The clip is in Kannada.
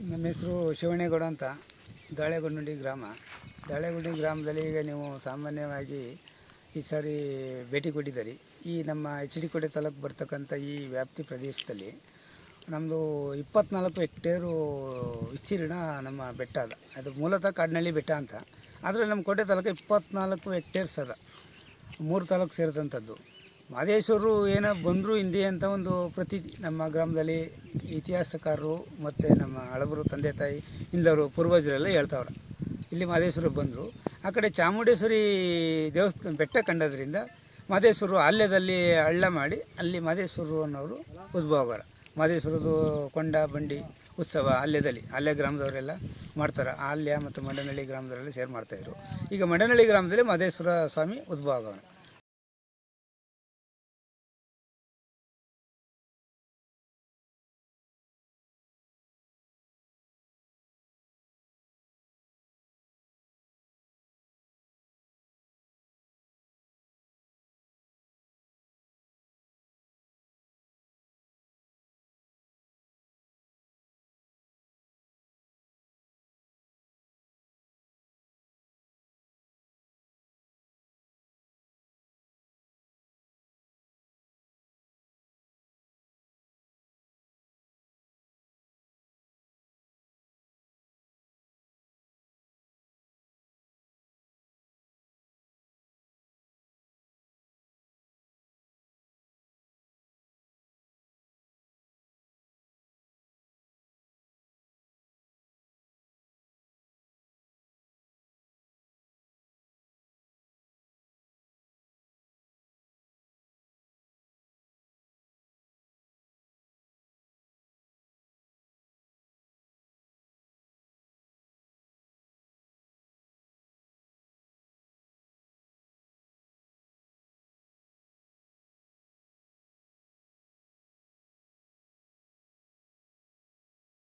ನಮ್ಮ ಹೆಸರು ಶಿವಣ್ಣೇಗೌಡ ಅಂತ, ದಾಳೆಗೊಂಡಿ ಗ್ರಾಮ. ದಾಳೆಗೊಂಡಿ ಗ್ರಾಮದಲ್ಲಿ ಈಗ ನೀವು ಸಾಮಾನ್ಯವಾಗಿ ಈ ಸಾರಿ ಭೇಟಿ ಕೊಟ್ಟಿದ್ದೀರಿ. ಈ ನಮ್ಮ ಎಚ್ ಡಿ ಕೋಟೆ ತಾಲೂಕು ಬರ್ತಕ್ಕಂಥ ಈ ವ್ಯಾಪ್ತಿ ಪ್ರದೇಶದಲ್ಲಿ ನಮ್ಮದು 24 ಹೆಕ್ಟೇರು ವಿಸ್ತೀರ್ಣ ನಮ್ಮ ಬೆಟ್ಟ ಅದ. ಅದು ಮೂಲತಃ ಕಾಡಿನಳ್ಳಿ ಬೆಟ್ಟ ಅಂತ. ಆದರೆ ನಮ್ಮ ಕೋಟೆ ತಾಲೂಕು 24 ಹೆಕ್ಟೇರ್ಸ್ ಅದ, 3 ತಾಲೂಕು ಸೇರಿದಂಥದ್ದು. ಮಹದೇಶ್ವರರು ಏನೋ ಬಂದರು ಹಿಂದೆ ಅಂತ ಒಂದು ಪ್ರತೀತಿ ನಮ್ಮ ಗ್ರಾಮದಲ್ಲಿ ಇತಿಹಾಸಕಾರರು ಮತ್ತು ನಮ್ಮ ಹಳಬರು ತಂದೆ ತಾಯಿ ಇಂದವರು ಪೂರ್ವಜರೆಲ್ಲ ಹೇಳ್ತಾವ್ರೆ. ಇಲ್ಲಿ ಮಹದೇಶ್ವರರು ಬಂದರು, ಆ ಕಡೆ ಚಾಮುಂಡೇಶ್ವರಿ ದೇವಸ್ಥಾನ ಬೆಟ್ಟ ಕಂಡೋದ್ರಿಂದ ಮಹದೇಶ್ವರರು ಅಲ್ಯದಲ್ಲಿ ಹಳ್ಳ ಮಾಡಿ ಅಲ್ಲಿ ಮಹದೇಶ್ವರರು ಅನ್ನೋರು ಉದ್ಭವ ಆಗೋರು. ಮಹದೇಶ್ವರದು ಕೊಂಡ ಬಂಡಿ ಉತ್ಸವ ಅಲ್ಯ ಗ್ರಾಮದವರೆಲ್ಲ ಮಾಡ್ತಾರೆ. ಅಲ್ಯ ಮತ್ತು ಮಂಡನಹಳ್ಳಿ ಗ್ರಾಮದವರೆಲ್ಲ ಸೇರಿ ಮಾಡ್ತಾಯಿದ್ರು. ಈಗ ಮಂಡನಹಳ್ಳಿ ಗ್ರಾಮದಲ್ಲಿ ಮಹದೇಶ್ವರ ಸ್ವಾಮಿ ಉದ್ಭವ ಆಗೋಣ.